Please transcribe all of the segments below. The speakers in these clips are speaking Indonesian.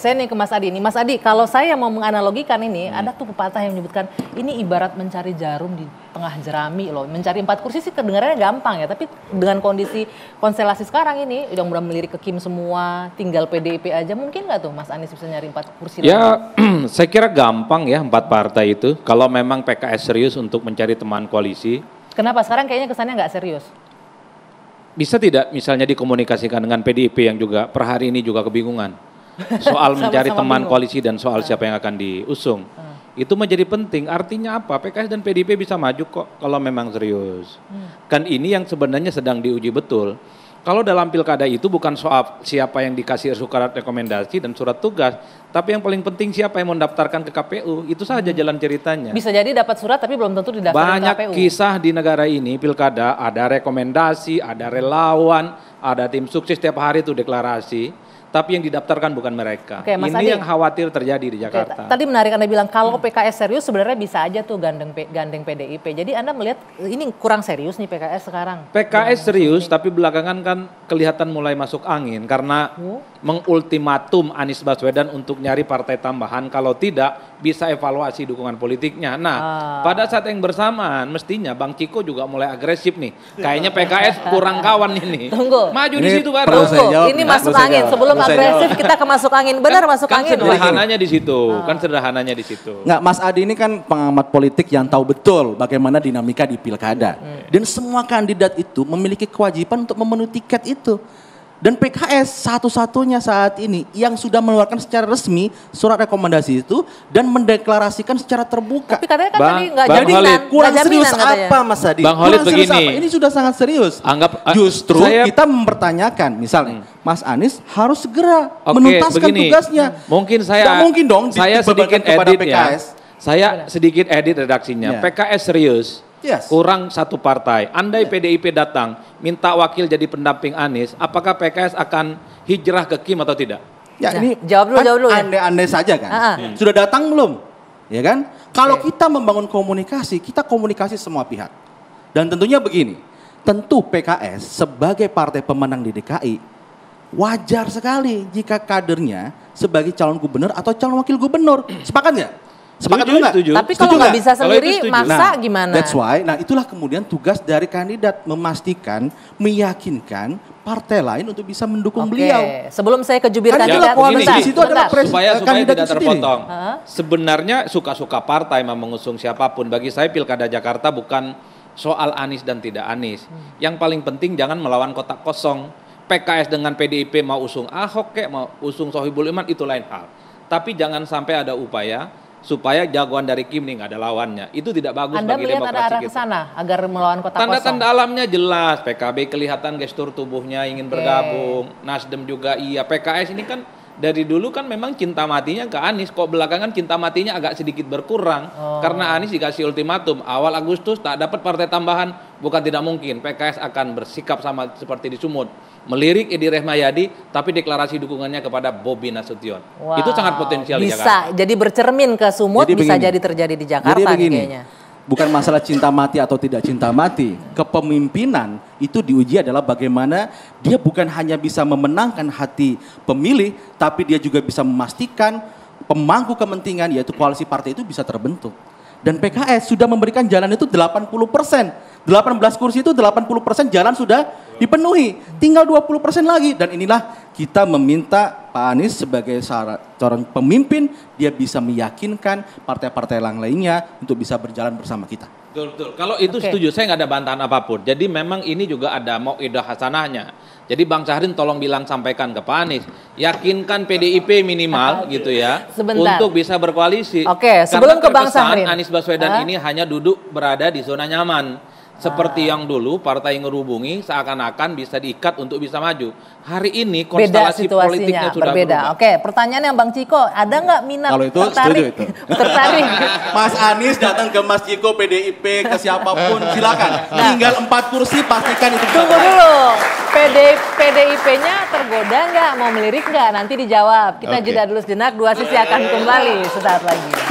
Saya nih ke Mas Adi. Mas Adi, kalau saya mau menganalogikan ini, ada tuh pepatah yang menyebutkan ini ibarat mencari jarum di tengah jerami loh. Mencari 4 kursi sih kedengarannya gampang ya, tapi dengan kondisi konstelasi sekarang ini, udah mulai melirik ke Kim semua, tinggal PDIP aja, mungkin nggak tuh Mas Anies bisa nyari 4 kursi ya, lagi? Saya kira gampang ya 4 partai itu, kalau memang PKS serius untuk mencari teman koalisi. Kenapa? Sekarang kayaknya kesannya nggak serius. Bisa tidak misalnya dikomunikasikan dengan PDIP yang juga per hari ini juga kebingungan? Soal mencari teman koalisi dan soal siapa yang akan diusung. Itu menjadi penting, artinya apa? PKS dan PDIP bisa maju kok kalau memang serius. Kan ini yang sebenarnya sedang diuji betul. Kalau dalam pilkada itu bukan soal siapa yang dikasih surat rekomendasi dan surat tugas, tapi yang paling penting siapa yang mendaftarkan ke KPU, itu saja jalan ceritanya. Bisa jadi dapat surat tapi belum tentu didaftarkan ke KPU. Banyak kisah di negara ini, pilkada ada rekomendasi, ada relawan, ada tim sukses setiap hari itu deklarasi. Tapi yang didaftarkan bukan mereka. Oke, Mas ini Adi, yang khawatir terjadi di Jakarta. Tadi menarik Anda bilang kalau PKS serius sebenarnya bisa aja tuh gandeng PDIP. Jadi Anda melihat ini kurang serius nih PKS sekarang. PKS serius tapi belakangan kan kelihatan mulai masuk angin karena mengultimatum Anies Baswedan untuk nyari partai tambahan, kalau tidak bisa evaluasi dukungan politiknya. Nah, pada saat yang bersamaan mestinya Bang Ciko juga mulai agresif nih. Kayaknya PKS kurang kawan ini. Tunggu. Maju di situ baru. Ini masuk angin. Sebelum agresif kita ke masuk angin. Benar masuk angin. Sederhananya di situ. Kan sederhananya di situ. Nggak, Mas Adi ini kan pengamat politik yang tahu betul bagaimana dinamika di pilkada. Dan semua kandidat itu memiliki kewajiban untuk memenuhi tiket itu. Dan PKS satu-satunya saat ini yang sudah mengeluarkan secara resmi surat rekomendasi itu dan mendeklarasikan secara terbuka. Tapi katanya kan tadi nggak jadi jaminan. Kurang serius apa Mas Adi? Bang Holid begini. Apa? Ini sudah sangat serius. Justru kita mempertanyakan misalnya Mas Anies harus segera menuntaskan tugasnya. Mungkin saya nggak mungkin dong saya sedikit edit PKS. Saya sedikit edit redaksinya. PKS serius. Kurang 1 partai. Andai PDIP datang minta wakil jadi pendamping Anies, apakah PKS akan hijrah ke Kim atau tidak? Ya, ini jawab dulu ya. Andai-andai saja kan. Sudah datang belum? Ya kan? Kalau kita membangun komunikasi, kita komunikasi semua pihak. Dan tentunya begini, tentu PKS sebagai partai pemenang di DKI wajar sekali jika kadernya sebagai calon gubernur atau calon wakil gubernur. Sepakat nggak? Sepakat juga nggak? Tapi kalau nggak bisa sendiri, masa gimana? That's why, itulah kemudian tugas dari kandidat memastikan, meyakinkan partai lain untuk bisa mendukung beliau. Sebelum saya ke jubir kandidat, supaya tidak terpotong. Sebenarnya suka-suka partai mau mengusung siapapun. Bagi saya pilkada Jakarta bukan soal Anies dan tidak Anies. Yang paling penting jangan melawan kotak kosong. PKS dengan PDIP mau usung Ahok kek, mau usung Sohibul Iman, itu lain hal. Tapi jangan sampai ada upaya supaya jagoan dari Kim nih nggak ada lawannya. Itu tidak bagus Anda bagi melihat demokrasi kita. ada arah ke sana agar melawan kotak kosong. Tanda-tanda alamnya jelas. PKB kelihatan gestur tubuhnya ingin bergabung. Nasdem juga iya. PKS ini kan dari dulu kan memang cinta matinya ke Anies. Kok belakangan cinta matinya agak sedikit berkurang. Karena Anies dikasih ultimatum. Awal Agustus tak dapat partai tambahan. Bukan tidak mungkin. PKS akan bersikap sama seperti di Sumut. Melirik Edi Rahmayadi, tapi deklarasi dukungannya kepada Bobi Nasution. Itu sangat potensial di Jakarta. Bisa, jadi bercermin ke Sumut, bisa jadi terjadi di Jakarta kayaknya. Bukan masalah cinta mati atau tidak cinta mati. Kepemimpinan itu diuji adalah bagaimana dia bukan hanya bisa memenangkan hati pemilih, tapi dia juga bisa memastikan pemangku kepentingan, yaitu koalisi partai itu bisa terbentuk. Dan PKS sudah memberikan jalan itu 80%. 18 kursi itu 80% jalan sudah dipenuhi. Tinggal 20% lagi. Dan inilah kita meminta Pak Anies sebagai seorang pemimpin, dia bisa meyakinkan partai-partai lainnya untuk bisa berjalan bersama kita. Betul. Kalau itu setuju, saya nggak ada bantahan apapun. Jadi memang ini juga ada mau'idah hasanahnya. Jadi Bang Syahrin tolong sampaikan ke Pak Anies, yakinkan PDIP minimal gitu ya, untuk bisa berkoalisi. Sebelum ke Bang Syahrin, Anies Baswedan ini hanya duduk berada di zona nyaman. Seperti yang dulu partai ngerubungi seakan-akan bisa diikat untuk bisa maju. Hari ini konstelasi politiknya sudah berbeda. Pertanyaan yang Bang Ciko, ada nggak minat kalau itu tertarik? Setuju itu. Tertarik. Mas Anies datang ke Mas Ciko, PDIP, ke siapapun silakan. Tinggal 4 kursi pastikan itu. Tunggu dulu. PDIP-nya tergoda nggak? Mau melirik nggak? Nanti dijawab. Kita jeda dulu sejenak. Dua Sisi akan kembali sesaat lagi.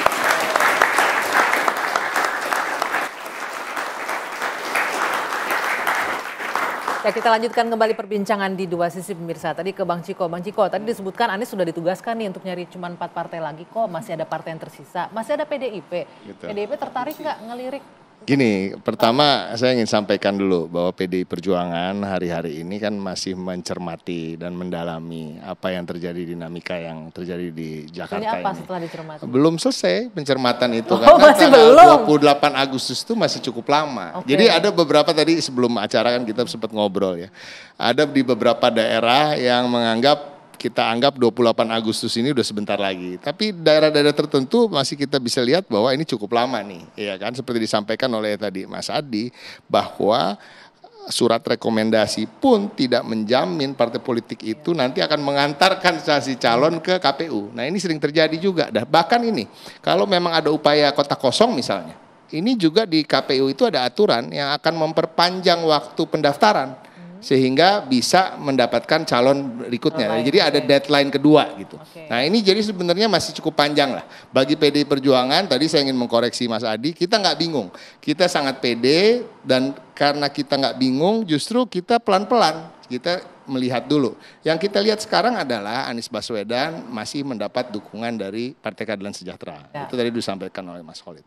Ya, kita lanjutkan kembali perbincangan di dua sisi pemirsa. Tadi ke Bang Ciko. Bang Ciko, tadi disebutkan Anies sudah ditugaskan nih untuk nyari cuma 4 partai lagi kok. Masih ada partai yang tersisa. Masih ada PDIP. Gitu. PDIP tertarik nggak ngelirik? Gini, pertama saya ingin sampaikan dulu bahwa PDI Perjuangan hari-hari ini kan masih mencermati dan mendalami apa yang terjadi, dinamika yang terjadi di Jakarta ini. Apa ini. setelah dicermati? Belum selesai pencermatan itu, Oh, karena masih tanggal belum. 28 Agustus itu masih cukup lama. Oke. Jadi ada beberapa tadi sebelum acara kan kita sempat ngobrol ya. Ada di beberapa daerah yang kita anggap 28 Agustus ini udah sebentar lagi. Tapi daerah-daerah tertentu masih kita bisa lihat bahwa ini cukup lama nih. Ya kan, seperti disampaikan oleh tadi Mas Adi, bahwa surat rekomendasi pun tidak menjamin partai politik itu nanti akan mengantarkan si calon ke KPU. Nah ini sering terjadi juga. Bahkan ini, kalau memang ada upaya kota kosong misalnya, ini juga di KPU itu ada aturan yang akan memperpanjang waktu pendaftaran sehingga bisa mendapatkan calon berikutnya. Jadi ada deadline kedua gitu. Nah ini jadi sebenarnya masih cukup panjang lah. Bagi PDI Perjuangan, tadi saya ingin mengkoreksi Mas Adi, kita nggak bingung. Kita sangat pede dan karena kita nggak bingung justru kita pelan-pelan. Kita melihat dulu. Yang kita lihat sekarang adalah Anies Baswedan masih mendapat dukungan dari Partai Keadilan Sejahtera. Ya. Itu tadi disampaikan oleh Mas Khalid.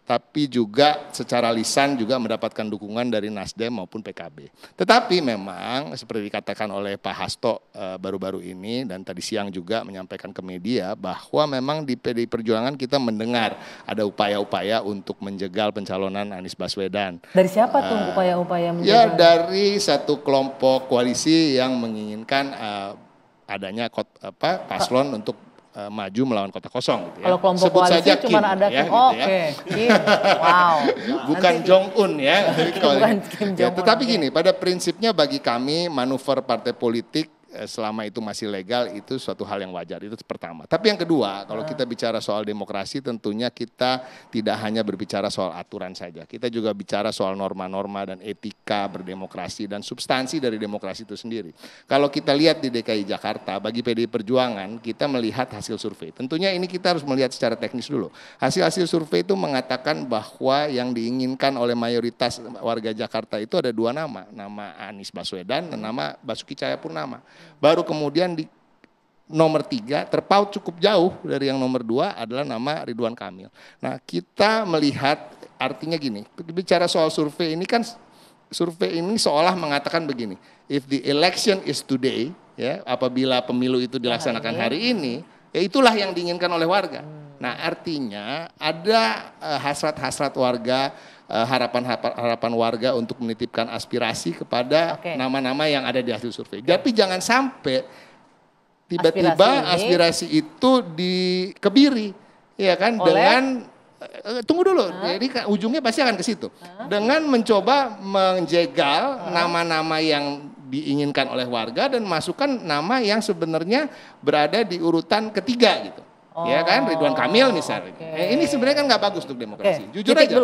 Tapi juga secara lisan juga mendapatkan dukungan dari Nasdem maupun PKB. Tetapi memang seperti dikatakan oleh Pak Hasto baru-baru ini dan tadi siang juga menyampaikan ke media bahwa memang di PDI Perjuangan kita mendengar ada upaya-upaya untuk menjegal pencalonan Anies Baswedan. Dari siapa tuh upaya-upaya menjegal? Ya dari satu kelompok koalisi yang menginginkan adanya paslon untuk maju melawan kota kosong gitu ya. Kalau kelompok sebut koalisi saja cuma ada ya, Kim. gitu Oke, Kim. Wow. Bukan Jong-un ya. Bukan Kim Ya, Jong-un. tetapi gini, pada prinsipnya bagi kami manuver partai politik selama itu masih legal itu suatu hal yang wajar, itu pertama. Tapi yang kedua, kalau kita bicara soal demokrasi tentunya kita tidak hanya berbicara soal aturan saja. Kita juga bicara soal norma-norma dan etika berdemokrasi dan substansi dari demokrasi itu sendiri. Kalau kita lihat di DKI Jakarta, bagi PDI Perjuangan kita melihat hasil survei. Tentunya ini kita harus melihat secara teknis dulu. Hasil-hasil survei itu mengatakan bahwa yang diinginkan oleh mayoritas warga Jakarta itu ada 2 nama. Nama Anies Baswedan dan nama Basuki Cahayapurnama. Baru kemudian di nomor 3 terpaut cukup jauh dari yang nomor 2 adalah nama Ridwan Kamil. Nah kita melihat artinya gini, bicara soal survei ini kan survei ini seolah mengatakan begini, if the election is today, ya apabila pemilu itu dilaksanakan hari ini, ya itulah yang diinginkan oleh warga. Nah artinya ada hasrat-hasrat warga, harapan warga untuk menitipkan aspirasi kepada nama-nama yang ada di hasil survei. Tapi jangan sampai tiba-tiba aspirasi itu dikebiri, ya kan? Dengan tunggu dulu, jadi ujungnya pasti akan ke situ. Dengan mencoba menjegal nama-nama yang diinginkan oleh warga dan masukkan nama yang sebenarnya berada di urutan ketiga gitu. Ya kan, Ridwan Kamil misalnya. Ini sebenarnya kan nggak bagus untuk demokrasi. Jujur aja.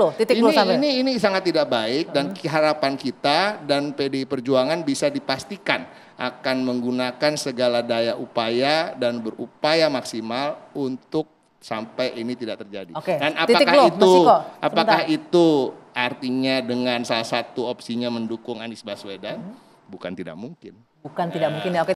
Ini sangat tidak baik dan harapan kita dan PDI Perjuangan bisa dipastikan akan menggunakan segala daya upaya dan berupaya maksimal untuk sampai ini tidak terjadi. Dan apakah itu artinya dengan salah satu opsinya mendukung Anies Baswedan? Bukan tidak mungkin. Bukan tidak mungkin ya. Oke.